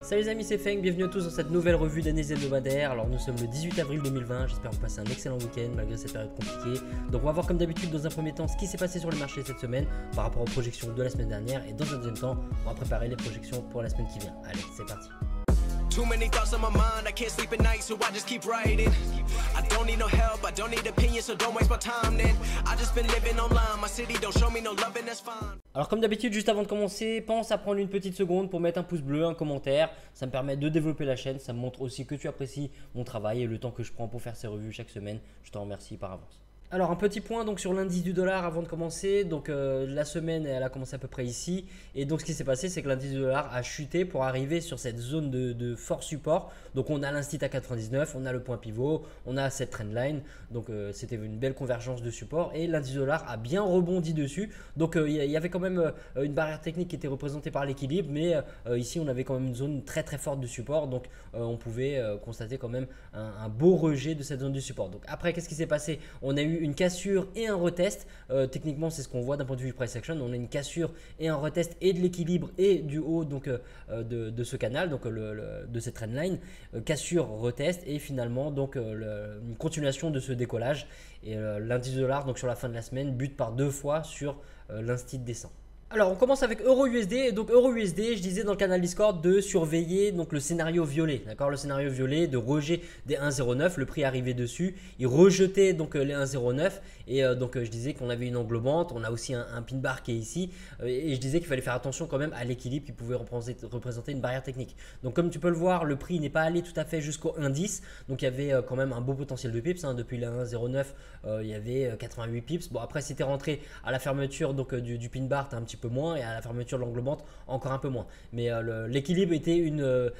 Salut les amis, c'est Feng, bienvenue à tous dans cette nouvelle revue d'analyse hebdomadaire. Alors nous sommes le 18 avril 2020, j'espère que vous passez un excellent week-end malgré cette période compliquée. Donc on va voir comme d'habitude dans un premier temps ce qui s'est passé sur le marché cette semaine par rapport aux projections de la semaine dernière. Et dans un deuxième temps, on va préparer les projections pour la semaine qui vient. Allez, c'est parti. Too many thoughts on my mind, I can't sleep at night, so I just keep writing. I don't need no help, I don't need opinions, so don't waste my time then. I just been living online, my city don't show me no love and that's fine. Alors comme d'habitude, juste avant de commencer, pense à prendre une petite seconde pour mettre un pouce bleu, un commentaire. Ça me permet de développer la chaîne, ça me montre aussi que tu apprécies mon travail et le temps que je prends pour faire ces revues chaque semaine. Je te remercie par avance. Alors un petit point donc sur l'indice du dollar avant de commencer. Donc la semaine elle a commencé à peu près ici et donc ce qui s'est passé c'est que l'indice du dollar a chuté pour arriver sur cette zone de fort support. Donc on a l'instit à 99, on a le point pivot, on a cette trendline. Donc c'était une belle convergence de support et l'indice du dollar a bien rebondi dessus. Donc il y avait quand même une barrière technique qui était représentée par l'équilibre, mais ici on avait quand même une zone très très forte de support. Donc on pouvait constater quand même un beau rejet de cette zone de support. Donc après qu'est-ce qui s'est passé? On a eu une cassure et un retest. Techniquement c'est ce qu'on voit d'un point de vue price action. On a une cassure et un retest et de l'équilibre et du haut donc de ce canal, donc de cette trendline. Cassure, retest et finalement donc une continuation de ce décollage. Et l'indice de dollar donc sur la fin de la semaine bute par deux fois sur l'instit descend. Alors on commence avec Euro-USD et donc Euro-USD je disais dans le canal Discord de surveiller donc le scénario violet, d'accord, le scénario violet de rejet des 1,09, le prix arrivait dessus, il rejetait donc les 1,09 et donc je disais qu'on avait une englobante, on a aussi un pin bar qui est ici et je disais qu'il fallait faire attention quand même à l'équilibre qui pouvait représenter une barrière technique. Donc comme tu peux le voir le prix n'est pas allé tout à fait jusqu'au 1,10, donc il y avait quand même un beau potentiel de pips, hein, depuis le 1,09 il y avait 88 pips. Bon après c'était rentré à la fermeture donc du pin bar, t'as un petit peu moins et à la fermeture de l'englobante encore un peu moins, mais l'équilibre était une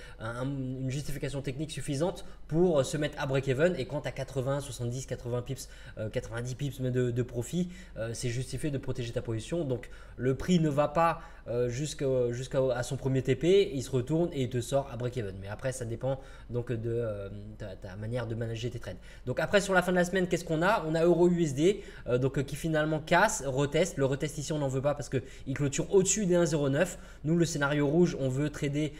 justification technique suffisante pour se mettre à break-even et quand tu as 80, 70, 80 pips, 90 pips de profit, c'est justifié de protéger ta position. Donc le prix ne va pas jusqu'à son premier TP, il se retourne et il te sort à break-even, mais après ça dépend donc de ta manière de manager tes trades. Donc après sur la fin de la semaine qu'est-ce qu'on a? On a Euro-USD donc qui finalement casse, reteste. Le retest ici on n'en veut pas parce qu'il clôture au-dessus des 1,09. Nous le scénario rouge on veut trader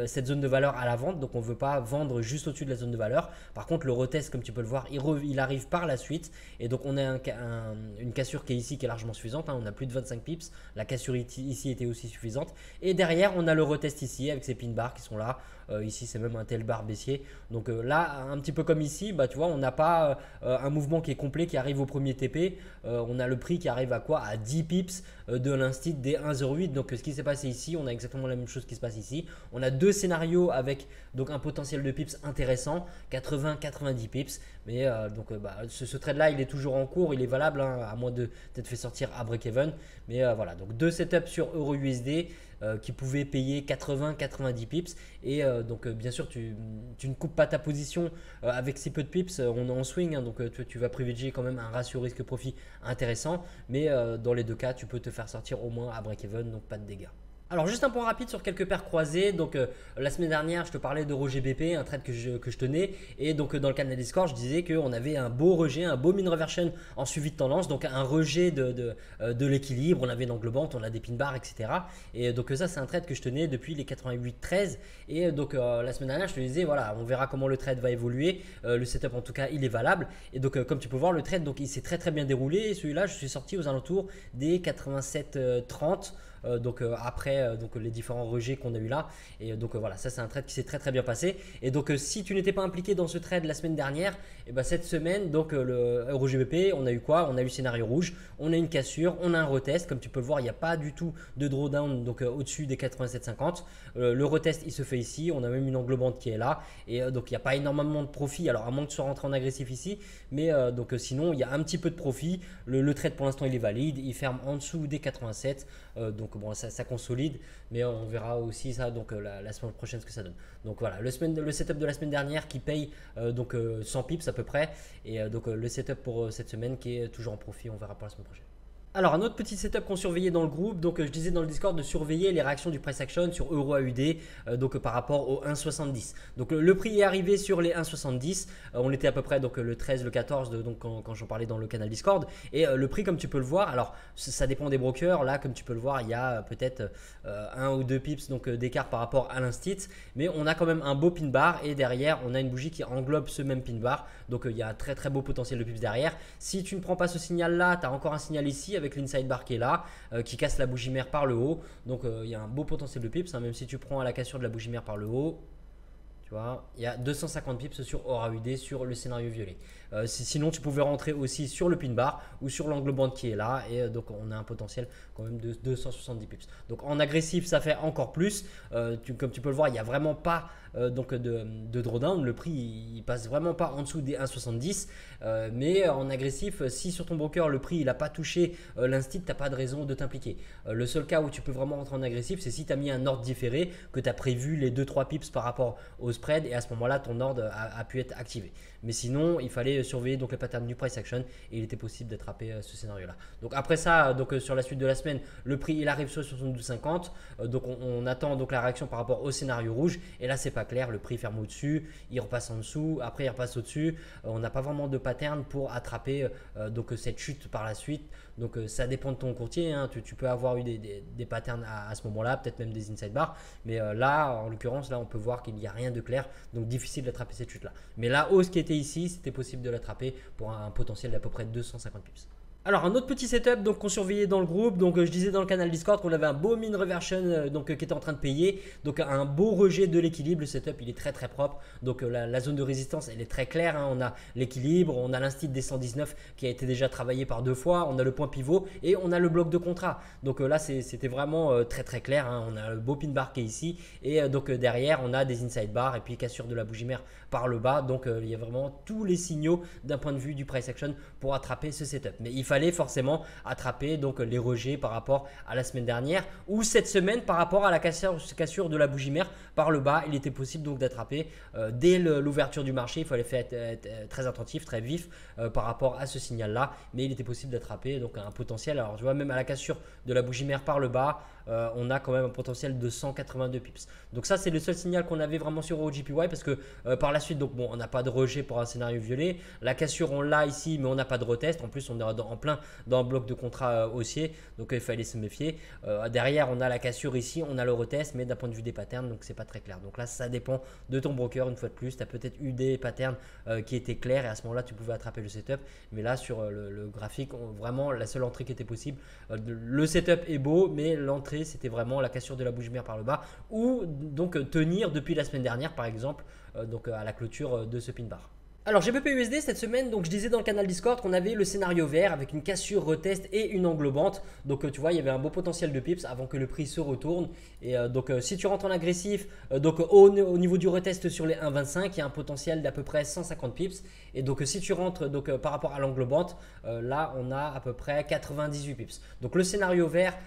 cette zone de valeur à la vente, donc on ne veut pas vendre juste au-dessus de la zone de valeur. Par contre le retest comme tu peux le voir il arrive par la suite et donc on a une cassure qui est ici qui est largement suffisante, hein. On a plus de 25 pips, la cassure ici était aussi suffisante et derrière on a le retest ici avec ces pin bars qui sont là. Ici c'est même un tel bar baissier, donc là un petit peu comme ici, bah, tu vois on n'a pas un mouvement qui est complet qui arrive au premier TP. On a le prix qui arrive à quoi? À 10 pips de l'instit des 1,08. Donc ce qui s'est passé ici, on a exactement la même chose qui se passe ici. On a deux scénarios avec donc un potentiel de pips intéressant, 80-90 pips, mais ce trade là il est toujours en cours, il est valable, hein, à moins de t'être fait sortir à break-even, mais voilà, donc deux setups sur Euro-USD qui pouvaient payer 80-90 pips et donc bien sûr tu ne coupes pas ta position avec si peu de pips, on est en swing, hein, donc tu vas privilégier quand même un ratio risque-profit intéressant, mais dans les deux cas tu peux te faire sortir au moins à break-even, donc pas de dégâts. Alors juste un point rapide sur quelques paires croisées. Donc la semaine dernière je te parlais de Roger BP, un trade que je tenais, et donc dans le canal Discord je disais qu'on avait un beau rejet, un beau mean reversion en suivi de tendance, donc un rejet de l'équilibre, on avait une englobante, on a des pin bars, etc. Et donc ça c'est un trade que je tenais depuis les 88-13 et donc la semaine dernière je te disais voilà on verra comment le trade va évoluer, le setup en tout cas il est valable et donc comme tu peux voir le trade donc il s'est très bien déroulé et celui-là je suis sorti aux alentours des 87-30. Donc après donc les différents rejets qu'on a eu là et donc voilà ça c'est un trade qui s'est très bien passé et donc si tu n'étais pas impliqué dans ce trade la semaine dernière et ben cette semaine donc le Euro GBP on a eu quoi? On a eu scénario rouge, on a une cassure, on a un retest, comme tu peux le voir il n'y a pas du tout de drawdown donc au-dessus des 87,50. Le retest il se fait ici, on a même une englobante qui est là et donc il n'y a pas énormément de profit, alors à moins que tu sois rentré en agressif ici, mais donc sinon il y a un petit peu de profit. Le trade pour l'instant il est valide, il ferme en dessous des 87, donc bon ça consolide, mais on verra aussi ça donc la semaine prochaine ce que ça donne. Donc voilà le setup de la semaine dernière qui paye donc 100 pips à peu près et donc le setup pour cette semaine qui est toujours en profit, on verra pour la semaine prochaine. Alors, un autre petit setup qu'on surveillait dans le groupe, donc je disais dans le Discord de surveiller les réactions du price action sur Euro AUD par rapport au 1,70. Donc le prix est arrivé sur les 1,70, on était à peu près donc le 13, le 14 donc quand j'en parlais dans le canal Discord, et le prix comme tu peux le voir, alors ça dépend des brokers, là comme tu peux le voir il y a peut-être 1 ou 2 pips d'écart par rapport à l'instit, mais on a quand même un beau pin bar et derrière on a une bougie qui englobe ce même pin bar, donc il y a un très très beau potentiel de pips derrière. Si tu ne prends pas ce signal là, tu as encore un signal ici avec l'inside bar qui est là, qui casse la bougie mère par le haut, donc il y a un beau potentiel de pips, hein, même si tu prends à la cassure de la bougie mère par le haut. Tu vois, il y a 250 pips sur Aura UD sur le scénario violet. Sinon, tu pouvais rentrer aussi sur le pin bar ou sur l'englobante qui est là. Et donc, on a un potentiel quand même de 270 pips. Donc, en agressif, ça fait encore plus. Comme tu peux le voir, il n'y a vraiment pas de drawdown. Le prix, il passe vraiment pas en dessous des 1,70. Mais en agressif, si sur ton broker, le prix, il n'a pas touché l'instit, tu n'as pas de raison de t'impliquer. Le seul cas où tu peux vraiment rentrer en agressif, c'est si tu as mis un ordre différé, que tu as prévu les 2-3 pips par rapport au spread et à ce moment-là, ton ordre a pu être activé. Mais sinon, il fallait surveiller donc les patterns du price action et il était possible d'attraper ce scénario-là. Donc après ça, sur la suite de la semaine, le prix il arrive sur 72,50. Donc on attend donc la réaction par rapport au scénario rouge et là c'est pas clair, le prix ferme au-dessus, il repasse en dessous, après il repasse au-dessus. On n'a pas vraiment de pattern pour attraper cette chute par la suite. Donc ça dépend de ton courtier, hein. Tu peux avoir eu des patterns à ce moment-là, peut-être même des inside bars, mais là en l'occurrence là on peut voir qu'il n'y a rien de clair, donc difficile d'attraper cette chute là. Mais la hausse qui était ici, c'était possible de l'attraper pour un potentiel d'à peu près 250 pips. Alors un autre petit setup donc qu'on surveillait dans le groupe, donc je disais dans le canal Discord qu'on avait un beau mean reversion qui était en train de payer, donc un beau rejet de l'équilibre. Le setup il est très très propre, donc la zone de résistance elle est très claire, hein. On a l'équilibre, on a l'instit des 119 qui a été déjà travaillé par 2 fois, on a le point pivot et on a le bloc de contrat. Donc là c'était vraiment très très clair, hein. On a le beau pin bar qui est ici et derrière on a des inside bars et puis cassure de la bougie mère par le bas, donc il y a vraiment tous les signaux d'un point de vue du price action pour attraper ce setup. Mais il fallait attraper donc les rejets par rapport à la semaine dernière ou cette semaine par rapport à la cassure de la bougie mère par le bas. Il était possible donc d'attraper dès l'ouverture du marché. Il fallait être très attentif, très vif par rapport à ce signal là, mais il était possible d'attraper donc un potentiel. Alors je vois même à la cassure de la bougie mère par le bas, on a quand même un potentiel de 182 pips. Donc ça c'est le seul signal qu'on avait vraiment sur OGPY parce que par la suite donc bon, on n'a pas de rejet pour un scénario violet. La cassure on l'a ici mais on n'a pas de retest. En plus on est en plein dans le bloc de contrat haussier, donc il fallait se méfier. Derrière on a la cassure ici, on a le retest, mais d'un point de vue des patterns, donc c'est pas très clair. Donc là ça dépend de ton broker une fois de plus. Tu as peut-être eu des patterns qui étaient clairs et à ce moment là tu pouvais attraper le setup, mais là sur le graphique vraiment la seule entrée qui était possible, le setup est beau mais l'entrée c'était vraiment la cassure de la bougie mère par le bas ou donc tenir depuis la semaine dernière par exemple à la clôture de ce pin bar. Alors GBP/USD cette semaine, donc je disais dans le canal Discord qu'on avait le scénario vert avec une cassure, retest et une englobante. Donc tu vois, il y avait un beau potentiel de pips avant que le prix se retourne. Et si tu rentres en agressif, au niveau du retest sur les 1,25, il y a un potentiel d'à peu près 150 pips. Et donc si tu rentres par rapport à l'englobante, là on a à peu près 98 pips. Donc le scénario vert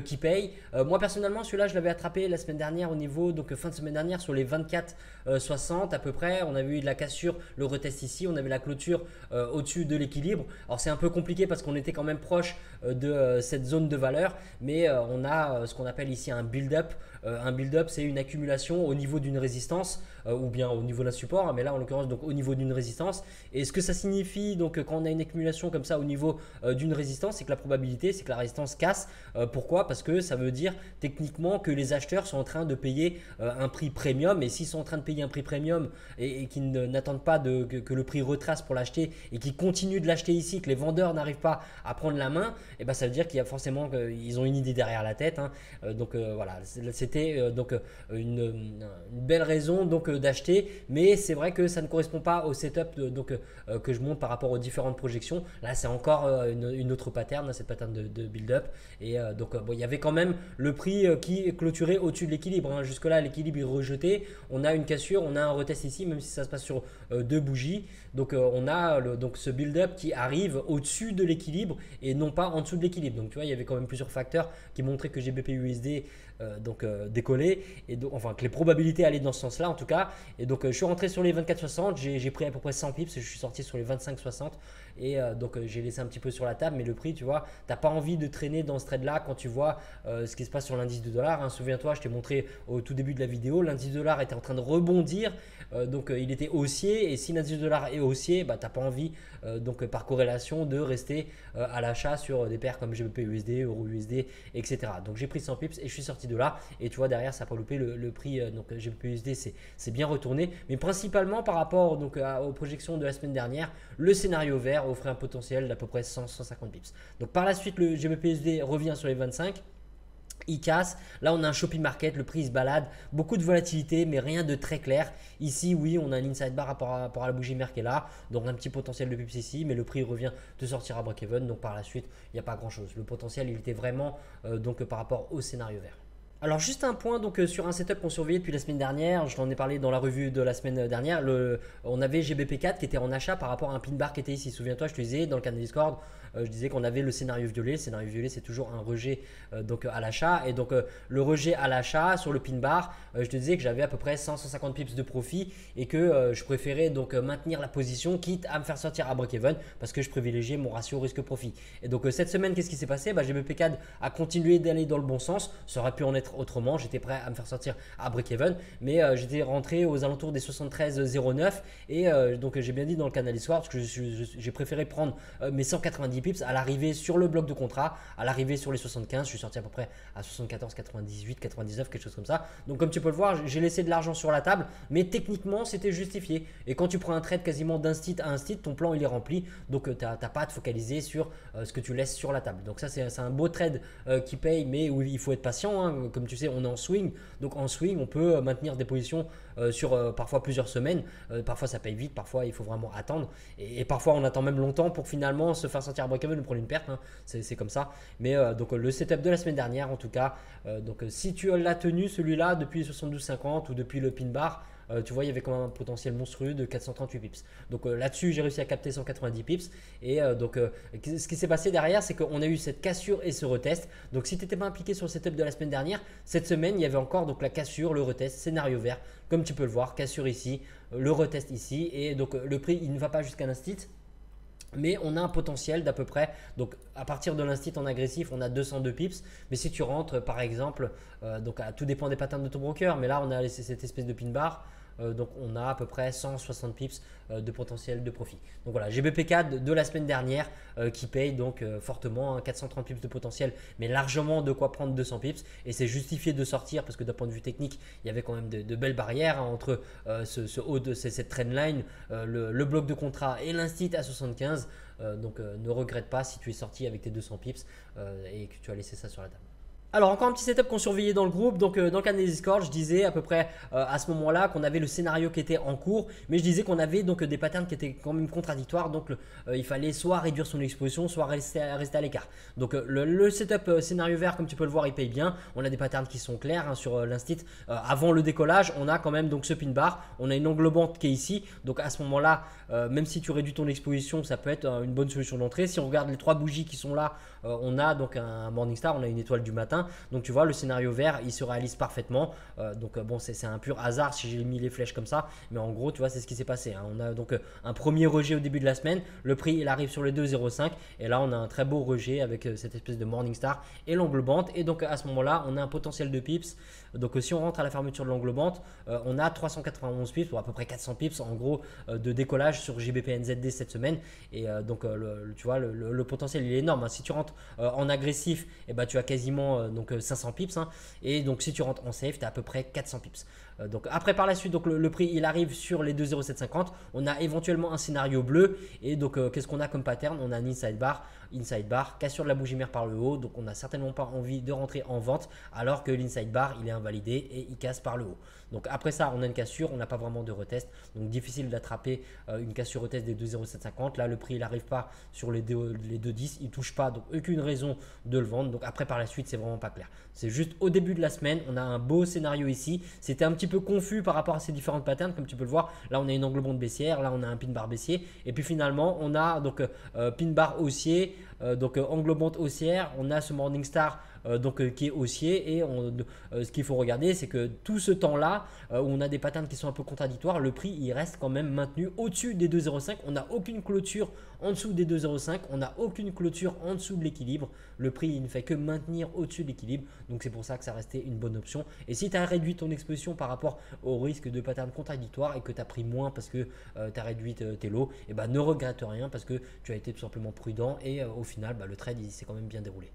qui paye. Moi personnellement celui-là je l'avais attrapé la semaine dernière au niveau fin de semaine dernière sur les 24,60 à peu près. On avait eu de la cassure, le retest ici, on avait la clôture au-dessus de l'équilibre. Alors c'est un peu compliqué parce qu'on était quand même proche de cette zone de valeur, mais on a ce qu'on appelle ici un build-up. Un build-up c'est une accumulation au niveau d'une résistance ou bien au niveau d'un support, hein, mais là en l'occurrence donc au niveau d'une résistance. Et ce que ça signifie donc quand on a une accumulation comme ça au niveau d'une résistance, c'est que la probabilité c'est que la résistance casse. Pourquoi? Parce que ça veut dire techniquement que les acheteurs sont en train de payer un prix premium, et s'ils sont en train de payer un prix premium et qu'ils n'attendent pas que le prix retrace pour l'acheter et qu'ils continuent de l'acheter ici, que les vendeurs n'arrivent pas à prendre la main, et ben ça veut dire qu'il y a forcément qu'ils ont une idée derrière la tête, hein. Voilà, c'était une belle raison d'acheter, mais c'est vrai que ça ne correspond pas au setup que je montre par rapport aux différentes projections. Là c'est encore une autre pattern, cette pattern de build-up, et il y avait quand même le prix qui est clôturé au-dessus de l'équilibre, hein. Jusque là l'équilibre est rejeté, on a une cassure, on a un retest ici même si ça se passe sur deux bougies. Donc on a ce build-up qui arrive au-dessus de l'équilibre et non pas en dessous de l'équilibre. Donc tu vois, il y avait quand même plusieurs facteurs qui montraient que GBP/USD décoller, et donc, enfin que les probabilités allaient dans ce sens là en tout cas. Et donc je suis rentré sur les 24,60, j'ai pris à peu près 100 pips, je suis sorti sur les 25,60 et donc j'ai laissé un petit peu sur la table. Mais le prix, tu vois, t'as pas envie de traîner dans ce trade là quand tu vois ce qui se passe sur l'indice de dollar, hein. Souviens-toi, je t'ai montré au tout début de la vidéo, l'indice de dollar était en train de rebondir, il était haussier, et si l'indice de dollar est haussier, bah, t'as pas envie donc par corrélation de rester à l'achat sur des paires comme GBP USD, Euro USD, etc. Donc j'ai pris 100 pips et je suis sorti de là, et tu vois derrière ça n'a pas loupé le prix, donc GBP USD c'est bien retourné, mais principalement par rapport donc aux projections de la semaine dernière, le scénario vert offrait un potentiel d'à peu près 100-150 pips. Donc par la suite le GBP USD revient sur les 25, il casse. Là, on a un shopping market, le prix se balade, beaucoup de volatilité, mais rien de très clair. Ici, oui, on a un inside bar par rapport à la bougie mère qui est là, donc un petit potentiel de pips ici, mais le prix revient de sortir à break-even. Donc par la suite, il n'y a pas grand-chose. Le potentiel, il était vraiment par rapport au scénario vert. Alors juste un point donc sur un setup qu'on surveillait depuis la semaine dernière, je t'en ai parlé dans la revue de la semaine dernière, on avait GBP4 qui était en achat par rapport à un pin bar qui était ici. Souviens-toi, je te disais dans le canal Discord, je disais qu'on avait le scénario violet. Le scénario violet, c'est toujours un rejet à l'achat, et donc le rejet à l'achat sur le pin bar, je te disais que j'avais à peu près 100-150 pips de profit, et que je préférais donc maintenir la position quitte à me faire sortir à break-even, parce que je privilégiais mon ratio risque-profit. Et donc cette semaine, qu'est-ce qui s'est passé? GBP4 a continué d'aller dans le bon sens, ça aurait pu en être autrement, j'étais prêt à me faire sortir à break-even, mais j'étais rentré aux alentours des 73,09, et donc j'ai bien dit dans le canal Discord que j'ai préféré prendre mes 190 pips à l'arrivée sur le bloc de contrat, à l'arrivée sur les 75. Je suis sorti à peu près à 74, 98, 99, quelque chose comme ça. Donc comme tu peux le voir, j'ai laissé de l'argent sur la table, mais techniquement c'était justifié. Et quand tu prends un trade quasiment d'un stit à un stit, ton plan il est rempli, donc tu n'as pas à te focaliser sur ce que tu laisses sur la table. Donc ça c'est un beau trade qui paye, mais où il faut être patient, hein. Comme tu sais, on est en swing, donc en swing on peut maintenir des positions sur parfois plusieurs semaines. Parfois ça paye vite, parfois il faut vraiment attendre, et parfois on attend même longtemps pour finalement se faire sortir à break-even ou prendre une perte, hein. C'est comme ça. Mais donc le setup de la semaine dernière en tout cas, si tu l'as tenu celui-là depuis 72,50 ou depuis le pin bar, tu vois, il y avait quand même un potentiel monstrueux de 438 pips. Donc là-dessus, j'ai réussi à capter 190 pips. Et ce qui s'est passé derrière, c'est qu'on a eu cette cassure et ce retest. Donc si tu n'étais pas impliqué sur le setup de la semaine dernière, cette semaine, il y avait encore donc la cassure, le retest, scénario vert. Comme tu peux le voir, cassure ici, le retest ici. Et donc le prix, il ne va pas jusqu'à l'instit, mais on a un potentiel d'à peu près, donc à partir de l'instit en agressif, on a 202 pips. Mais si tu rentres par exemple, tout dépend des patterns de ton broker, mais là on a cette espèce de pin bar, donc on a à peu près 160 pips de potentiel de profit. Donc voilà, GBP4 de la semaine dernière qui paye donc fortement, hein, 430 pips de potentiel, mais largement de quoi prendre 200 pips, et c'est justifié de sortir parce que d'un point de vue technique, il y avait quand même de belles barrières, hein, entre ce haut de cette trendline, le bloc de contrat et l'instit à 75. Ne regrette pas si tu es sorti avec tes 200 pips et que tu as laissé ça sur la table. Alors encore un petit setup qu'on surveillait dans le groupe, donc dans le canal Discord, je disais à peu près à ce moment-là qu'on avait le scénario qui était en cours, mais je disais qu'on avait donc des patterns qui étaient quand même contradictoires, donc il fallait soit réduire son exposition, soit rester à l'écart. Donc le setup scénario vert, comme tu peux le voir, il paye bien, on a des patterns qui sont clairs, hein, sur l'instit. Avant le décollage, on a quand même donc ce pin bar, on a une englobante qui est ici, donc à ce moment-là, même si tu réduis ton exposition, ça peut être une bonne solution d'entrée. Si on regarde les trois bougies qui sont là, on a donc un Morningstar, on a une étoile du matin. Donc tu vois, le scénario vert, il se réalise parfaitement. Bon, c'est un pur hasard si j'ai mis les flèches comme ça, mais en gros, tu vois, c'est ce qui s'est passé, hein. On a donc un premier rejet au début de la semaine, le prix il arrive sur les 2,05, et là on a un très beau rejet avec cette espèce de Morningstar et l'englobante, et donc à ce moment-là, on a un potentiel de pips. Donc si on rentre à la fermeture de l'englobante, on a 391 pips, ou à peu près 400 pips en gros de décollage sur GBP/NZD cette semaine. Et tu vois, le potentiel il est énorme, hein. Si tu rentres en agressif, tu as quasiment 500 pips, hein. Et donc si tu rentres en safe, tu as à peu près 400 pips. Donc après par la suite, donc le prix il arrive sur les 2,0750. On a éventuellement un scénario bleu, et donc qu'est-ce qu'on a comme pattern? On a un inside bar, cassure de la bougie mère par le haut, donc on n'a certainement pas envie de rentrer en vente alors que l'inside bar il est invalidé et il casse par le haut. Donc après ça, on a une cassure, on n'a pas vraiment de retest, donc difficile d'attraper une cassure retest des 2,0750. Là le prix il n'arrive pas sur les 2,10, il touche pas, donc aucune raison de le vendre. Donc après par la suite, c'est vraiment pas clair. C'est juste au début de la semaine, on a un beau scénario ici. C'était un petit peu confus par rapport à ces différentes patterns, comme tu peux le voir. Là on a une englobante baissière, là on a un pin bar baissier, et puis finalement on a donc pin bar haussier, donc englobante haussière, on a ce Morningstar qui est haussier et ce qu'il faut regarder c'est que tout ce temps là où on a des patterns qui sont un peu contradictoires, le prix il reste quand même maintenu au-dessus des 2,05. On n'a aucune clôture en dessous des 2,05, on n'a aucune clôture en dessous de l'équilibre, le prix il ne fait que maintenir au-dessus de l'équilibre, donc c'est pour ça que ça restait une bonne option. Et si tu as réduit ton exposition par rapport au risque de pattern contradictoire et que tu as pris moins parce que tu as réduit tes lots, et ne regrette rien parce que tu as été tout simplement prudent et au final le trade il s'est quand même bien déroulé.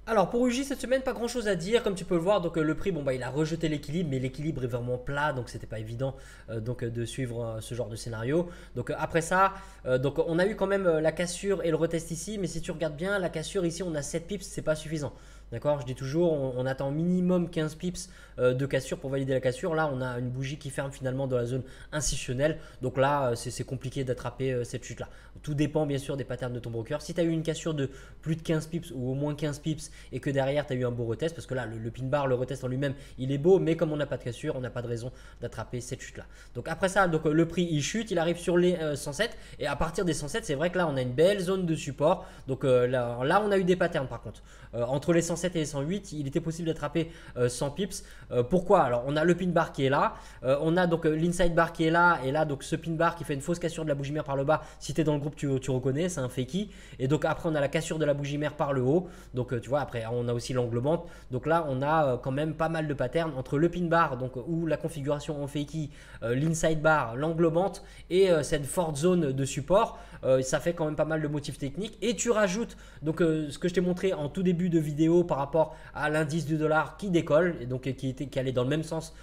Alors pour UJ cette semaine, pas grand chose à dire, comme tu peux le voir. Donc le prix, il a rejeté l'équilibre, mais l'équilibre est vraiment plat, donc c'était pas évident de suivre ce genre de scénario. Donc après ça, on a eu quand même la cassure et le retest ici, mais si tu regardes bien, la cassure ici, on a 7 pips, c'est pas suffisant. D'accord, je dis toujours, on attend minimum 15 pips de cassure pour valider la cassure. Là, on a une bougie qui ferme finalement dans la zone institutionnelle. Donc là, c'est compliqué d'attraper cette chute-là. Tout dépend bien sûr des patterns de ton broker. Si tu as eu une cassure de plus de 15 pips ou au moins 15 pips et que derrière tu as eu un beau retest, parce que là, le pin bar, le retest en lui-même, il est beau, mais comme on n'a pas de cassure, on n'a pas de raison d'attraper cette chute-là. Donc après ça, le prix, il chute, il arrive sur les 107. Et à partir des 107, c'est vrai que là, on a une belle zone de support. Donc là, on a eu des patterns par contre. Entre les 107 et les 108, il était possible d'attraper 100 pips. Pourquoi? Alors on a le pin bar qui est là, on a donc l'inside bar qui est là, et là donc ce pin bar qui fait une fausse cassure de la bougie mère par le bas. Si tu es dans le groupe, tu reconnais, c'est un fakie. Et donc après on a la cassure de la bougie mère par le haut. Donc tu vois, après on a aussi l'englobante. Donc là on a quand même pas mal de patterns entre le pin bar, donc où la configuration en fakie, l'inside bar, l'englobante et cette forte zone de support. Ça fait quand même pas mal de motifs techniques. Et tu rajoutes donc ce que je t'ai montré en tout début de vidéo par rapport à l'indice du dollar qui décolle et donc qui allait dans le même sens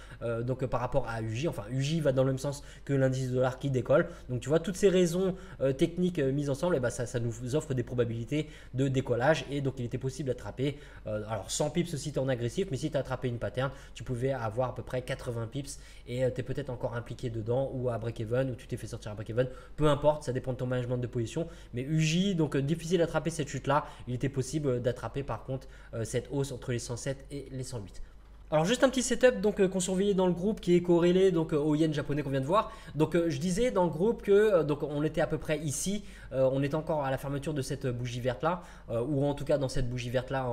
par rapport à UJ. Enfin, UJ va dans le même sens que l'indice du dollar qui décolle. Donc tu vois, toutes ces raisons techniques mises ensemble, ça nous offre des probabilités de décollage et donc il était possible d'attraper alors 100 pips si tu es en agressif, mais si tu as attrapé une pattern, tu pouvais avoir à peu près 80 pips et tu es peut-être encore impliqué dedans ou à break-even ou tu t'es fait sortir à break-even, peu importe, ça dépend de ton management de position. Mais UJ, donc difficile d'attraper cette chute là, il était possible d'attraper par contre cette hausse entre les 107 et les 108. Alors juste un petit setup qu'on surveillait dans le groupe qui est corrélé au yen japonais qu'on vient de voir. Donc je disais dans le groupe que on était à peu près ici, on était encore à la fermeture de cette bougie verte là, ou en tout cas dans cette bougie verte là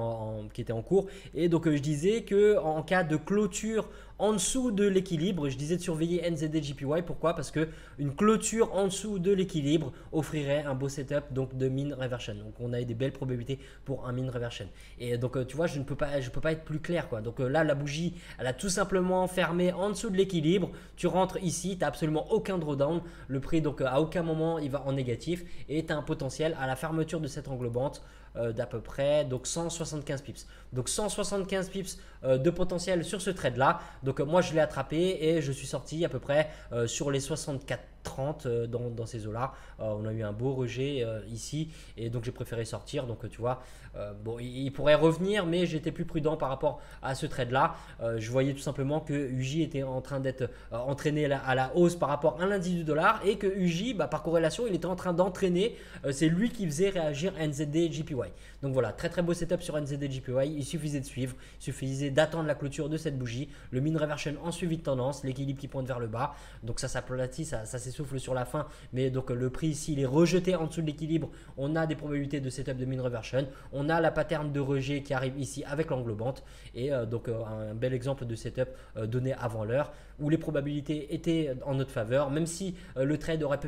qui était en cours. Et donc je disais que en cas de clôture en dessous de l'équilibre, je disais de surveiller NZD/JPY. Pourquoi? Parce que une clôture en dessous de l'équilibre offrirait un beau setup de mean reversion. Donc on a des belles probabilités pour un mean reversion. Et donc tu vois, je ne peux pas être plus clair quoi. Donc là la bougie, elle a tout simplement fermé en dessous de l'équilibre. Tu rentres ici, tu n'as absolument aucun drawdown. Le prix à aucun moment il va en négatif et tu as un potentiel à la fermeture de cette englobante d'à peu près 175 pips. Donc 175 pips de potentiel sur ce trade là. Donc moi je l'ai attrapé et je suis sorti à peu près sur les 64,30 dans ces eaux là. On a eu un beau rejet ici et donc j'ai préféré sortir. Donc tu vois, il pourrait revenir, mais j'étais plus prudent par rapport à ce trade là. Je voyais tout simplement que UJ était en train d'être entraîné à la hausse par rapport à l'indice du dollar et que UJ par corrélation il était en train d'entraîner, c'est lui qui faisait réagir NZD/JPY. Donc voilà, très très beau setup sur NZD/JPY. Il suffisait de suivre, il suffisait d'attendre la clôture de cette bougie, le mean reversion en suivi de tendance, l'équilibre qui pointe vers le bas. Donc ça s'aplatit, ça s'essouffle sur la fin, mais donc le prix ici il est rejeté en dessous de l'équilibre. On a des probabilités de setup de mean reversion, on a la pattern de rejet qui arrive ici avec l'englobante et un bel exemple de setup donné avant l'heure où les probabilités étaient en notre faveur, même si le trade aurait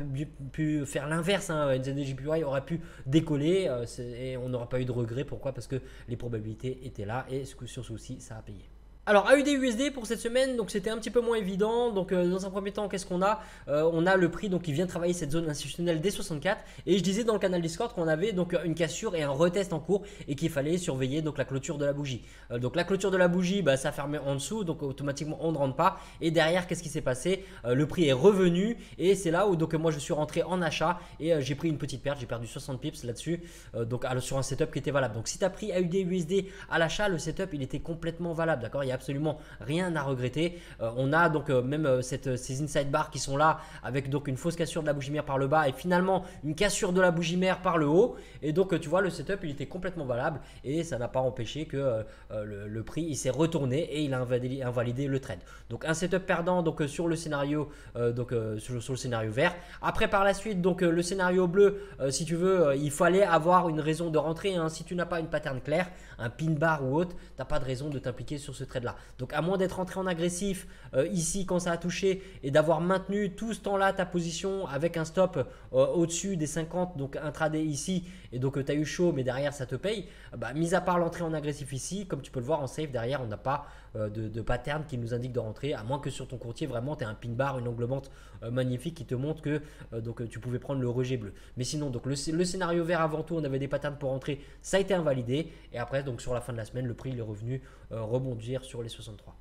pu faire l'inverse, NZD/JPY aurait pu décoller et on n'aura pas eu de regret. Pourquoi? Parce que les probabilités étaient là et sur ceci ça a payé. Alors AUD/USD pour cette semaine, donc c'était un petit peu moins évident. Donc dans un premier temps, qu'est-ce qu'on a? On a le prix qui vient travailler cette zone institutionnelle des 64 et je disais dans le canal Discord qu'on avait donc une cassure et un retest en cours et qu'il fallait surveiller donc la clôture de la bougie. Donc la clôture de la bougie, ça fermait en dessous, donc automatiquement on ne rentre pas. Et derrière, qu'est-ce qui s'est passé? Le prix est revenu et c'est là où moi je suis rentré en achat et j'ai pris une petite perte, j'ai perdu 60 pips là-dessus, sur un setup qui était valable. Donc si tu as pris AUD/USD à l'achat, le setup il était complètement valable, d'accord? Il n'y a absolument rien à regretter. On a donc même ces inside bars qui sont là avec donc une fausse cassure de la bougie mère par le bas et finalement une cassure de la bougie mère par le haut. Et donc tu vois, le setup il était complètement valable et ça n'a pas empêché que le prix il s'est retourné et il a invalidé le trade. Donc un setup perdant donc sur le scénario sur le scénario vert. Après par la suite donc le scénario bleu, si tu veux, il fallait avoir une raison de rentrer, hein. Si tu n'as pas une pattern claire, un pin bar ou autre, tu n'as pas de raison de t'impliquer sur ce trade là. Donc à moins d'être rentré en agressif ici quand ça a touché et d'avoir maintenu tout ce temps là ta position avec un stop au-dessus des 50, donc intraday ici, et donc tu as eu chaud mais derrière ça te paye, mis à part l'entrée en agressif ici, comme tu peux le voir en safe derrière on n'a pas de pattern qui nous indique de rentrer, à moins que sur ton courtier vraiment tu as un pin bar, une englobante magnifique qui te montre que tu pouvais prendre le rejet bleu. Mais sinon donc le scénario vert avant tout on avait des patterns pour rentrer, ça a été invalidé et après donc sur la fin de la semaine le prix il est revenu rebondir sur les 63.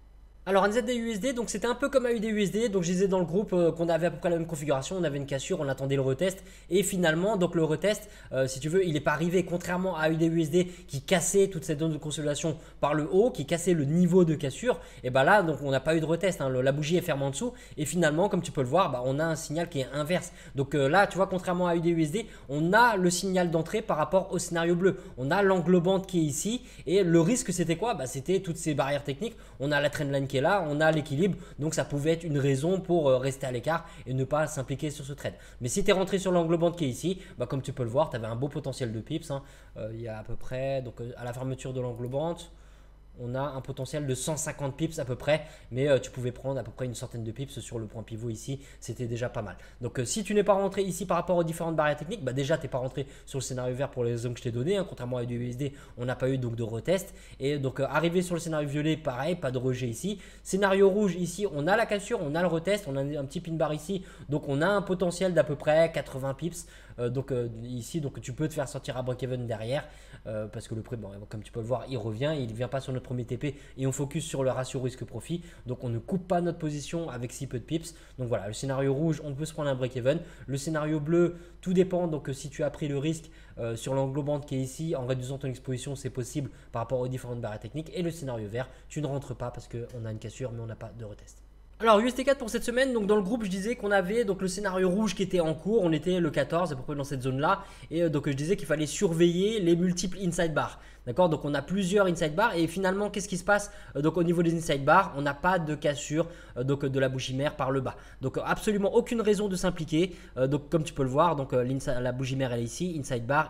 Alors NZD-USD, donc c'était un peu comme AUD-USD, donc je disais dans le groupe qu'on avait à peu près la même configuration, on avait une cassure, on attendait le retest et finalement donc le retest, si tu veux, il n'est pas arrivé, contrairement à AUD-USD qui cassait toute cette zone de consolidation par le haut, qui cassait le niveau de cassure, et là donc on n'a pas eu de retest, hein, la bougie est fermée en dessous et finalement comme tu peux le voir, on a un signal qui est inverse. Donc là tu vois, contrairement à AUD-USD, on a le signal d'entrée par rapport au scénario bleu, on a l'englobante qui est ici et le risque c'était quoi? C'était toutes ces barrières techniques, on a la trendline qui est là, on a l'équilibre, donc ça pouvait être une raison pour rester à l'écart et ne pas s'impliquer sur ce trade. Mais si tu es rentré sur l'englobante qui est ici, comme tu peux le voir, tu avais un beau potentiel de pips, hein. Il y a à peu près, donc à la fermeture de l'englobante, on a un potentiel de 150 pips à peu près, mais tu pouvais prendre à peu près une centaine de pips sur le point pivot ici, c'était déjà pas mal. Donc si tu n'es pas rentré ici par rapport aux différentes barrières techniques, déjà tu n'es pas rentré sur le scénario vert pour les zones que je t'ai donné, hein. Contrairement à du USD, on n'a pas eu donc de retest. Et donc arrivé sur le scénario violet, pareil, pas de rejet ici. Scénario rouge ici, on a la cassure, on a le retest, on a un petit pin bar ici, donc on a un potentiel d'à peu près 80 pips. Ici donc tu peux te faire sortir à break-even derrière parce que le prix, comme tu peux le voir, il revient, il ne vient pas sur notre premier TP et on focus sur le ratio risque-profit, donc on ne coupe pas notre position avec si peu de pips. Donc voilà, le scénario rouge, on peut se prendre un break-even. Le scénario bleu, tout dépend, donc si tu as pris le risque sur l'englobante qui est ici, en réduisant ton exposition, c'est possible par rapport aux différentes barrières techniques. Et le scénario vert, tu ne rentres pas parce qu'on a une cassure mais on n'a pas de retest. Alors UST4 pour cette semaine, donc dans le groupe je disais qu'on avait donc le scénario rouge qui était en cours, on était le 14 à peu près dans cette zone là et donc je disais qu'il fallait surveiller les multiples inside bars. D'accord, donc on a plusieurs inside bars et finalement qu'est-ce qui se passe donc au niveau des inside bars, on n'a pas de cassure donc de la bougie mère par le bas. Donc absolument aucune raison de s'impliquer. Donc comme tu peux le voir, donc la bougie mère elle est ici, inside bar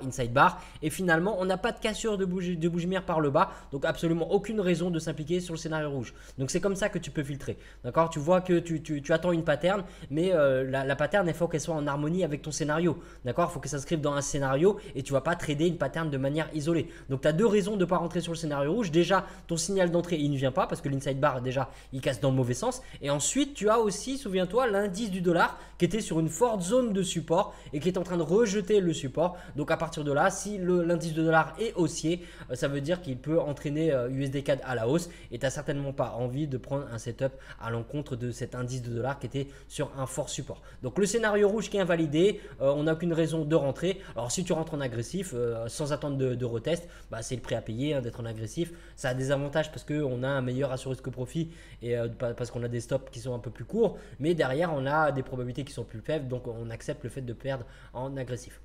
et finalement on n'a pas de cassure de bougie mère par le bas. Donc absolument aucune raison de s'impliquer sur le scénario rouge. Donc c'est comme ça que tu peux filtrer. D'accord, tu vois que tu attends une pattern, mais la pattern il faut qu'elle soit en harmonie avec ton scénario. D'accord, il faut que ça s'inscrive dans un scénario et tu vas pas trader une pattern de manière isolée. Donc tu as deux raisons de ne pas rentrer sur le scénario rouge. Déjà, ton signal d'entrée il ne vient pas parce que l'inside bar déjà il casse dans le mauvais sens. Et ensuite, tu as aussi, souviens-toi, l'indice du dollar qui était sur une forte zone de support et qui est en train de rejeter le support. Donc à partir de là, si l'indice de dollar est haussier, ça veut dire qu'il peut entraîner USD4 à la hausse et tu n'as certainement pas envie de prendre un setup à l'encontre de cet indice de dollar qui était sur un fort support. Donc le scénario rouge qui est invalidé, on n'a aucune raison de rentrer. Alors si tu rentres en agressif sans attendre de retest, c'est le prix à payer, hein, d'être en agressif. Ça a des avantages parce qu'on a un meilleur ratio risque-profit et parce qu'on a des stops qui sont un peu plus courts, mais derrière on a des probabilités qui sont plus faibles, donc on accepte le fait de perdre en agressif.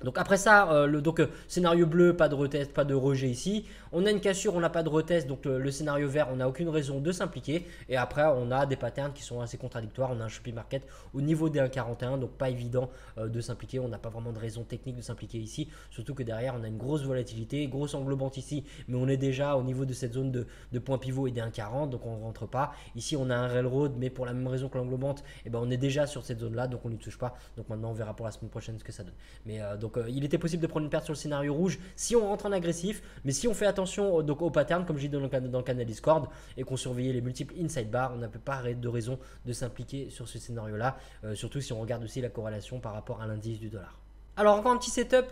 Donc après ça, scénario bleu, pas de retest, pas de rejet ici. On a une cassure, on n'a pas de retest, donc le scénario vert, on n'a aucune raison de s'impliquer. Et après, on a des patterns qui sont assez contradictoires. On a un shopping market au niveau des 1,41, donc pas évident de s'impliquer. On n'a pas vraiment de raison technique de s'impliquer ici. Surtout que derrière, on a une grosse volatilité, grosse englobante ici, mais on est déjà au niveau de cette zone de point pivot et des 1,40, donc on ne rentre pas. Ici, on a un railroad, mais pour la même raison que l'englobante, on est déjà sur cette zone-là, donc on n'y touche pas. Donc maintenant, on verra pour la semaine prochaine ce que ça donne. Mais il était possible de prendre une perte sur le scénario rouge si on rentre en agressif, mais si on fait attention donc au pattern comme je dis dans le canal Discord et qu'on surveillait les multiples inside bars, on n'a pas de raison de s'impliquer sur ce scénario là, surtout si on regarde aussi la corrélation par rapport à l'indice du dollar. Alors encore un petit setup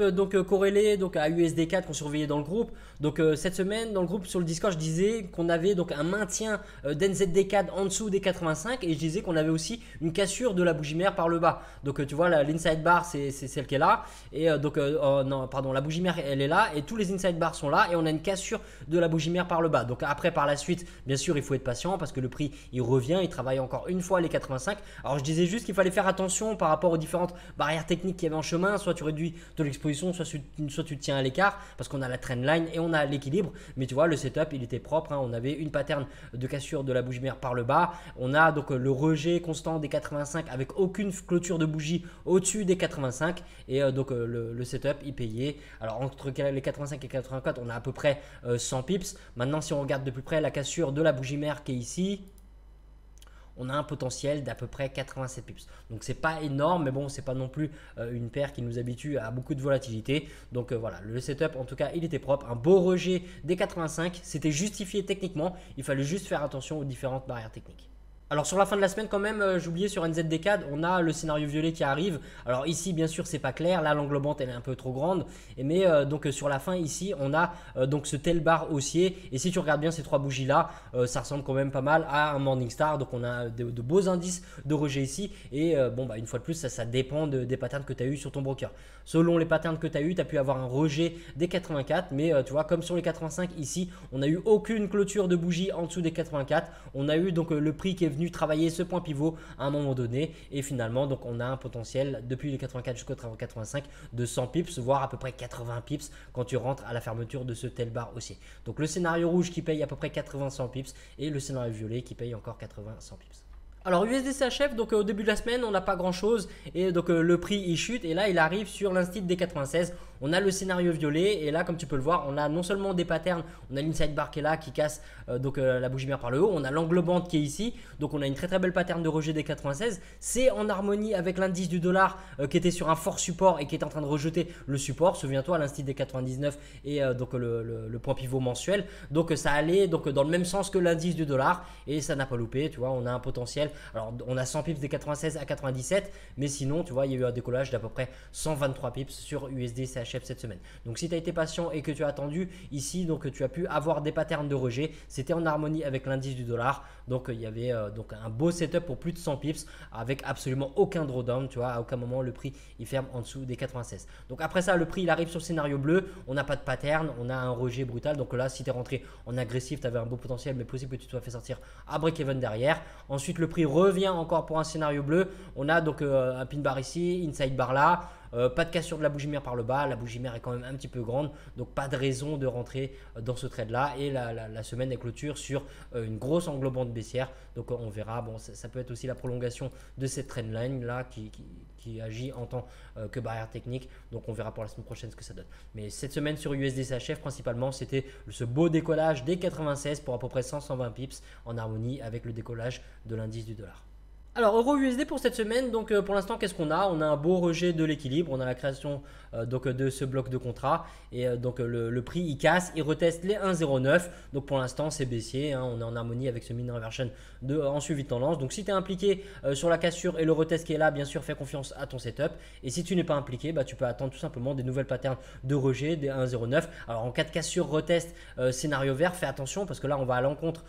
corrélé à USD4 qu'on surveillait dans le groupe. Donc cette semaine dans le groupe sur le Discord je disais qu'on avait donc un maintien d'NZD4 en dessous des 85 et je disais qu'on avait aussi une cassure de la bougie mère par le bas. Donc tu vois l'inside bar c'est celle qui est là et non pardon, la bougie mère elle est là et tous les inside bars sont là et on a une cassure de la bougie mère par le bas. Donc après par la suite bien sûr il faut être patient parce que le prix il revient, il travaille encore une fois les 85. Alors je disais juste qu'il fallait faire attention par rapport aux différentes barrières techniques qu'il y avait en chemin. Soit tu réduis ton exposition, soit tu te tiens à l'écart parce qu'on a la trendline et on a l'équilibre. Mais tu vois, le setup il était propre. On avait une pattern de cassure de la bougie mère par le bas. On a donc le rejet constant des 85 avec aucune clôture de bougie au-dessus des 85. Et le setup il payait. Alors entre les 85 et 84, on a à peu près 100 pips. Maintenant, si on regarde de plus près la cassure de la bougie mère qui est ici, on a un potentiel d'à peu près 87 pips. Donc c'est pas énorme, mais bon, c'est pas non plus une paire qui nous habitue à beaucoup de volatilité. Donc voilà, le setup en tout cas, il était propre. Un beau rejet des 85, c'était justifié techniquement. Il fallait juste faire attention aux différentes barrières techniques. Alors sur la fin de la semaine quand même, j'ai oublié sur NZD4, on a le scénario violet qui arrive. Alors ici bien sûr c'est pas clair, là l'englobante elle est un peu trop grande. Mais sur la fin ici on a donc ce tel bar haussier. Et si tu regardes bien ces trois bougies là, ça ressemble quand même pas mal à un Morningstar. Donc on a de beaux indices de rejet ici. Et une fois de plus ça dépend des patterns que tu as eu sur ton broker. Selon les patterns que tu as eu, tu as pu avoir un rejet des 84. Mais tu vois comme sur les 85 ici, on n'a eu aucune clôture de bougie en dessous des 84. On a eu donc le prix qui est venu travailler ce point pivot à un moment donné et finalement donc on a un potentiel depuis les 84 jusqu'au 85 de 100 pips voire à peu près 80 pips quand tu rentres à la fermeture de ce tel bar haussier. Donc le scénario rouge qui paye à peu près 80-100 pips et le scénario violet qui paye encore 80-100 pips. Alors USD s'achève, donc au début de la semaine on n'a pas grand chose et donc le prix il chute et là il arrive sur l'instit des 96. On a le scénario violet et là comme tu peux le voir on a non seulement des patterns, on a l'inside bar qui est là qui casse la bougie mère par le haut, on a l'englobante qui est ici, donc on a une très belle pattern de rejet des 96. C'est en harmonie avec l'indice du dollar qui était sur un fort support et qui est en train de rejeter le support, souviens-toi l'instit des 99 et le point pivot mensuel, donc ça allait dans le même sens que l'indice du dollar et ça n'a pas loupé, tu vois on a un potentiel. Alors on a 100 pips des 96 à 97, mais sinon tu vois il y a eu un décollage d'à peu près 123 pips sur USD CHF cette semaine. Donc si tu as été patient et que tu as attendu ici, donc tu as pu avoir des patterns de rejet, c'était en harmonie avec l'indice du dollar. Donc il y avait un beau setup pour plus de 100 pips avec absolument aucun drawdown, tu vois, à aucun moment le prix il ferme en dessous des 96. Donc après ça le prix il arrive sur le scénario bleu, on n'a pas de pattern, on a un rejet brutal. Donc là si tu es rentré en agressif, tu avais un beau potentiel, mais possible que tu te sois fait sortir à break-even derrière. Ensuite le prix revient encore pour un scénario bleu. On a donc un pin bar ici, inside bar là. Pas de cassure de la bougie mère par le bas. La bougie mère est quand même un petit peu grande. Donc pas de raison de rentrer dans ce trade là. Et la semaine est clôture sur une grosse englobante baissière. Donc on verra. Bon, ça peut être aussi la prolongation de cette trendline là qui agit en tant que barrière technique. Donc on verra pour la semaine prochaine ce que ça donne. Mais cette semaine sur USD CHF principalement c'était ce beau décollage des 96 pour à peu près 100-120 pips en harmonie avec le décollage de l'indice du dollar. Alors euro USD pour cette semaine, donc pour l'instant qu'est-ce qu'on a? On a un beau rejet de l'équilibre, on a la création de ce bloc de contrat et le prix il casse, il reteste les 1,09. Donc pour l'instant c'est baissier, hein, on est en harmonie avec ce mean reversion en suivi de tendance. Donc si tu es impliqué sur la cassure et le retest qui est là, bien sûr fais confiance à ton setup. Et si tu n'es pas impliqué, tu peux attendre tout simplement des nouvelles patterns de rejet des 1,09. Alors en cas de cassure retest scénario vert, fais attention parce que là on va à l'encontre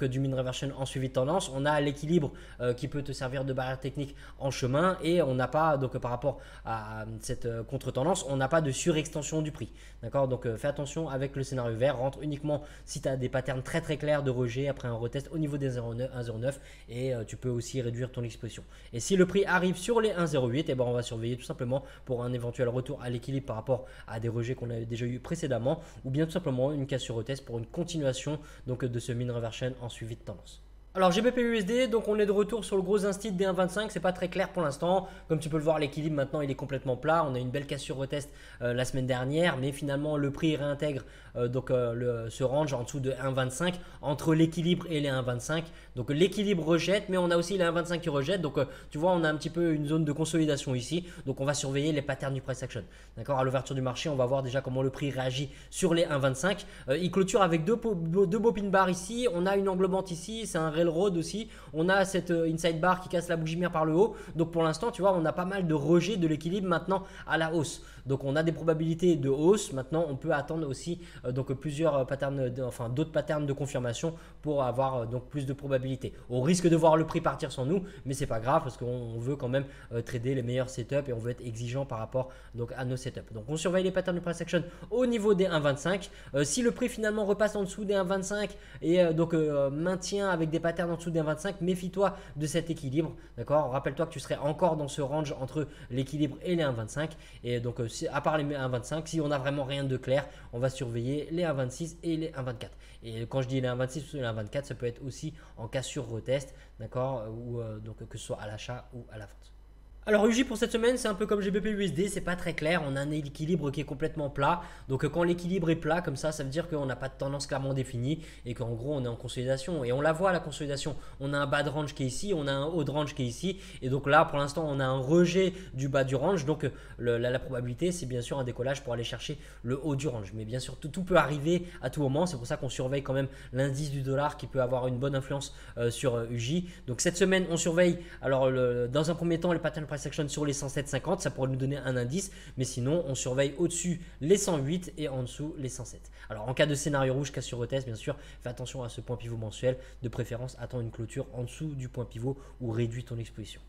du mean reversion en suivi de tendance. On a l'équilibre qui peut te servir de barrière technique en chemin et on n'a pas par rapport à cette contre-tendance, on n'a pas de surextension du prix. D'accord, donc fais attention avec le scénario vert, rentre uniquement si tu as des patterns très clairs de rejet après un retest au niveau des 1,09 et tu peux aussi réduire ton exposition. Et si le prix arrive sur les 1,08, on va surveiller tout simplement pour un éventuel retour à l'équilibre par rapport à des rejets qu'on avait déjà eu précédemment ou bien tout simplement une cassure retest pour une continuation de ce mean reversion en suivi de tendance. Alors GBP USD, donc on est de retour sur le gros instit des 1,25, c'est pas très clair pour l'instant. Comme tu peux le voir, l'équilibre maintenant il est complètement plat. On a une belle cassure retest la semaine dernière, mais finalement le prix réintègre ce range en dessous de 1,25 entre l'équilibre et les 1,25. Donc l'équilibre rejette, mais on a aussi les 1,25 qui rejette. Donc tu vois, on a un petit peu une zone de consolidation ici. Donc on va surveiller les patterns du price action. D'accord, à l'ouverture du marché, on va voir déjà comment le prix réagit sur les 1,25. Il clôture avec deux beaux pin bars ici. On a une englobante ici, c'est un railroad aussi. On a cette inside bar qui casse la bougie mère par le haut. Donc pour l'instant, tu vois, on a pas mal de rejets de l'équilibre maintenant à la hausse. Donc on a des probabilités de hausse. Maintenant, on peut attendre aussi donc plusieurs patterns, d'autres patterns de confirmation pour avoir donc plus de probabilités. On risque de voir le prix partir sans nous, mais c'est pas grave parce qu'on veut quand même trader les meilleurs setups et on veut être exigeant par rapport donc à nos setups. Donc on surveille les patterns de price action au niveau des 1,25. Si le prix finalement repasse en dessous des 1,25 et maintient avec des patterns en dessous des 1,25, méfie-toi de cet équilibre. D'accord. Rappelle-toi que tu serais encore dans ce range entre l'équilibre et les 1,25. Et donc à part les 1,25, si on n'a vraiment rien de clair, on va surveiller les 1,26 et les 1,24. Et quand je dis les 1,26 ou les 1,24, ça peut être aussi en cassure retest, d'accord, ou donc que ce soit à l'achat ou à la vente. Alors UJ pour cette semaine, c'est un peu comme GBP USD, c'est pas très clair, on a un équilibre qui est complètement plat. Donc quand l'équilibre est plat comme ça veut dire qu'on n'a pas de tendance clairement définie et qu'en gros on est en consolidation. Et on la voit la consolidation, on a un bas de range qui est ici, on a un haut de range qui est ici. Et donc là pour l'instant on a un rejet du bas du range. Donc la probabilité c'est bien sûr un décollage pour aller chercher le haut du range. Mais bien sûr tout peut arriver à tout moment, c'est pour ça qu'on surveille quand même l'indice du dollar qui peut avoir une bonne influence sur UJ. Donc cette semaine on surveille alors dans un premier temps les patterns price action sur les 107,50, ça pourrait nous donner un indice, mais sinon on surveille au-dessus les 108 et en dessous les 107. Alors en cas de scénario rouge, cassure retest, bien sûr, fais attention à ce point pivot mensuel, de préférence attends une clôture en dessous du point pivot ou réduis ton exposition.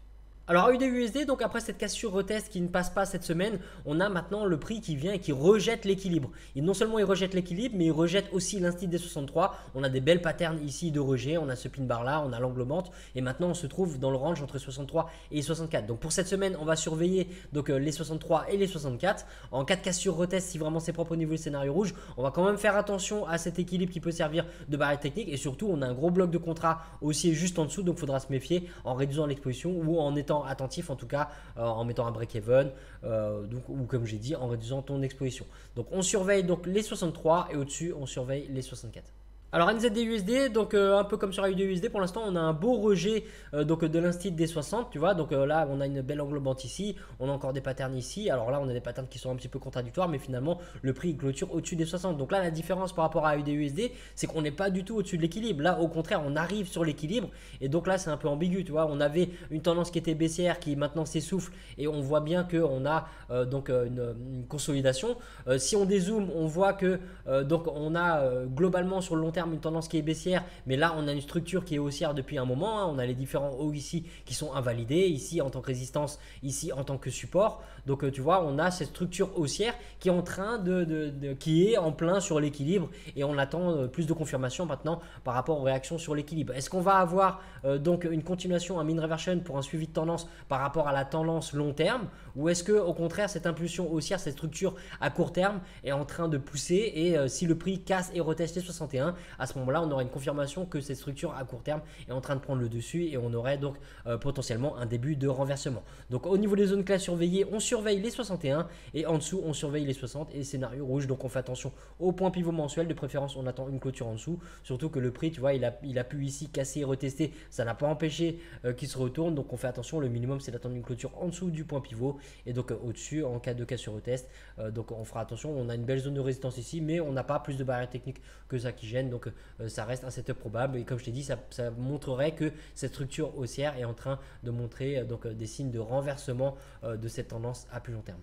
Alors AUD-USD, donc après cette cassure retest qui ne passe pas cette semaine, on a maintenant le prix qui vient et qui rejette l'équilibre. Et non seulement il rejette l'équilibre, mais il rejette aussi l'instit des 63. On a des belles patterns ici de rejet, on a ce pin bar là, on a l'angle menthe et maintenant on se trouve dans le range entre 63 et 64. Donc pour cette semaine, on va surveiller donc les 63 et les 64. En cas de cassure retest, si vraiment c'est propre au niveau du scénario rouge, on va quand même faire attention à cet équilibre qui peut servir de barrière technique et surtout on a un gros bloc de contrat aussi juste en dessous, donc il faudra se méfier en réduisant l'exposition ou en étant attentif en tout cas en mettant un break-even ou comme j'ai dit en réduisant ton exposition. Donc on surveille donc les 63 et au-dessus on surveille les 64. Alors NZD-USD, donc un peu comme sur AUD-USD, pour l'instant on a un beau rejet donc de l'instit des 60, tu vois, donc là on a une belle englobante ici, on a encore des patterns ici, alors là on a des patterns qui sont un petit peu contradictoires, mais finalement le prix clôture au-dessus des 60. Donc là la différence par rapport à AUD-USD, c'est qu'on n'est pas du tout au-dessus de l'équilibre. Là au contraire on arrive sur l'équilibre et donc là c'est un peu ambigu, tu vois, on avait une tendance qui était baissière qui maintenant s'essouffle et on voit bien qu'on a donc une consolidation. Si on dézoome, on voit que donc on a globalement sur le long terme une tendance qui est baissière, mais là on a une structure qui est haussière depuis un moment, hein. On a les différents hauts ici qui sont invalidés, ici en tant que résistance, ici en tant que support. Donc tu vois, on a cette structure haussière qui est en train qui est en plein sur l'équilibre et on attend plus de confirmation maintenant par rapport aux réactions sur l'équilibre. Est-ce qu'on va avoir donc une continuation, un mean reversion pour un suivi de tendance par rapport à la tendance long terme, ou est-ce que au contraire cette impulsion haussière, cette structure à court terme est en train de pousser et si le prix casse et reteste les 61, à ce moment-là on aura une confirmation que cette structure à court terme est en train de prendre le dessus et on aurait donc potentiellement un début de renversement. Donc au niveau des zones clés à surveiller, on surveille les 61 et en dessous on surveille les 60 et scénario rouge. Donc on fait attention au point pivot mensuel, de préférence on attend une clôture en dessous, surtout que le prix tu vois il a pu ici casser et retester, ça n'a pas empêché qu'il se retourne. Donc on fait attention, le minimum c'est d'attendre une clôture en dessous du point pivot et donc au-dessus en cas de cassure retest. Donc on fera attention, on a une belle zone de résistance ici mais on n'a pas plus de barrière technique que ça qui gêne, donc ça reste un setup probable et comme je t'ai dit ça montrerait que cette structure haussière est en train de montrer donc des signes de renversement de cette tendance à plus long terme.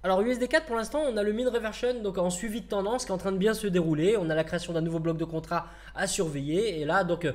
Alors USD4 pour l'instant on a le mean reversion donc en suivi de tendance qui est en train de bien se dérouler. On a la création d'un nouveau bloc de contrat à surveiller et là donc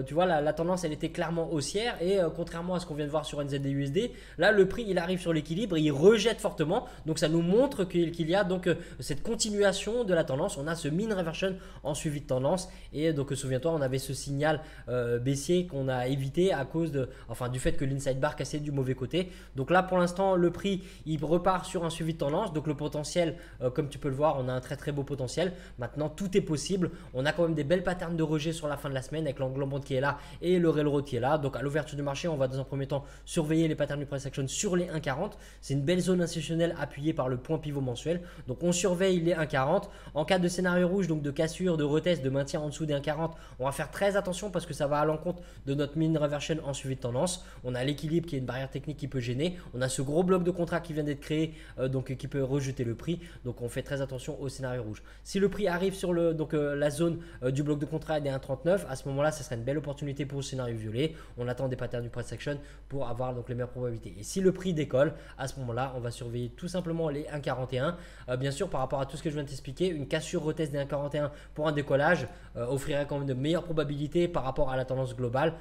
tu vois la tendance elle était clairement haussière et contrairement à ce qu'on vient de voir sur NZD-USD, là le prix il arrive sur l'équilibre et il rejette fortement, donc ça nous montre qu'il y a donc cette continuation de la tendance. On a ce mean reversion en suivi de tendance et donc souviens-toi on avait ce signal baissier qu'on a évité à cause du fait que l'inside bar cassait du mauvais côté. Donc là pour l'instant le prix il repart sur un suivi de tendance, donc le potentiel comme tu peux le voir on a un très très beau potentiel. Maintenant tout est possible, on a quand même des belles patterns de rejet sur la fin de la semaine avec l'englobante qui est là et le railroad qui est là. Donc à l'ouverture du marché on va dans un premier temps surveiller les patterns du price action sur les 1,40. C'est une belle zone institutionnelle appuyée par le point pivot mensuel, donc on surveille les 1,40. En cas de scénario rouge, donc de cassure, de retest, de maintien en dessous des 1,40, on va faire très attention parce que ça va à l'encontre de notre mean reversion en suivi de tendance. On a l'équilibre qui est une barrière technique qui peut gêner, on a ce gros bloc de contrat qui vient d'être créé donc qui peut rejeter le prix, donc on fait très attention au scénario rouge. Si le prix arrive sur la zone du bloc de contrat des 1,39, à ce moment là ce serait une belle opportunité pour le scénario violet. On attend des patterns du price action pour avoir donc les meilleures probabilités. Et si le prix décolle, à ce moment-là, on va surveiller tout simplement les 1,41. Bien sûr, par rapport à tout ce que je viens de t'expliquer, une cassure retest des 1,41 pour un décollage offrirait quand même de meilleures probabilités par rapport à la tendance globale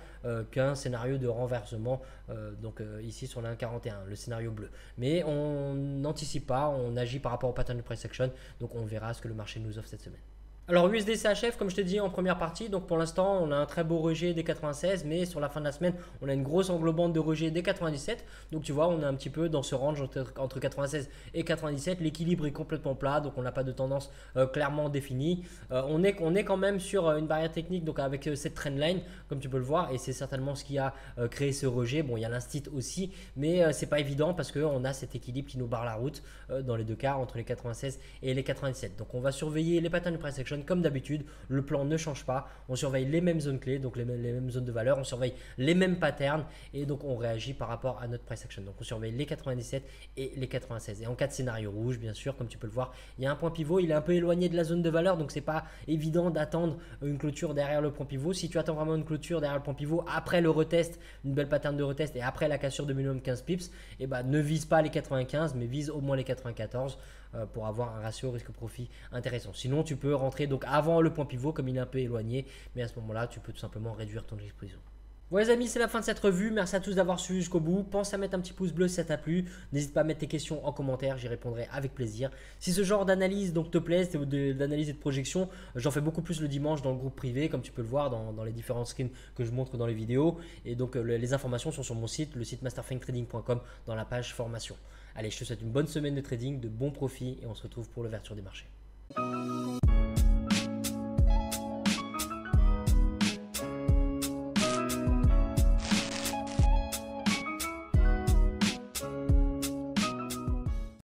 qu'un scénario de renversement ici sur le 1,41, le scénario bleu. Mais on n'anticipe pas, on agit par rapport au pattern de price action, donc on verra ce que le marché nous offre cette semaine. Alors USD CHF, comme je te dis en première partie, donc pour l'instant on a un très beau rejet des 96, mais sur la fin de la semaine on a une grosse englobante de rejet des 97. Donc tu vois, on est un petit peu dans ce range entre 96 et 97. L'équilibre est complètement plat, donc on n'a pas de tendance clairement définie. On est quand même sur une barrière technique, donc avec cette trendline comme tu peux le voir, et c'est certainement ce qui a créé ce rejet. Bon, il y a l'instit aussi, mais c'est pas évident parce qu'on a cet équilibre qui nous barre la route dans les deux cas entre les 96 et les 97. Donc on va surveiller les patterns de price action comme d'habitude. Le plan ne change pas, on surveille les mêmes zones clés, donc les mêmes zones de valeur, on surveille les mêmes patterns et donc on réagit par rapport à notre price action. Donc on surveille les 97 et les 96. Et en cas de scénario rouge, bien sûr, comme tu peux le voir, il y a un point pivot, il est un peu éloigné de la zone de valeur, donc c'est pas évident d'attendre une clôture derrière le point pivot. Si tu attends vraiment une clôture derrière le point pivot après le retest, une belle pattern de retest et après la cassure de minimum 15 pips, et ne vise pas les 95 mais vise au moins les 94 pour avoir un ratio risque-profit intéressant. Sinon tu peux rentrer donc avant le point pivot comme il est un peu éloigné, mais à ce moment là tu peux tout simplement réduire ton exposition. Bon les amis, c'est la fin de cette revue. Merci à tous d'avoir suivi jusqu'au bout. Pense à mettre un petit pouce bleu si ça t'a plu. N'hésite pas à mettre tes questions en commentaire, j'y répondrai avec plaisir. Si ce genre d'analyse donc te plaît, d'analyse et de projection, j'en fais beaucoup plus le dimanche dans le groupe privé, comme tu peux le voir dans les différents screens que je montre dans les vidéos. Et donc les informations sont sur mon site, le site masterfangtrading.com, dans la page formation. Allez, je te souhaite une bonne semaine de trading, de bons profits et on se retrouve pour l'ouverture des marchés.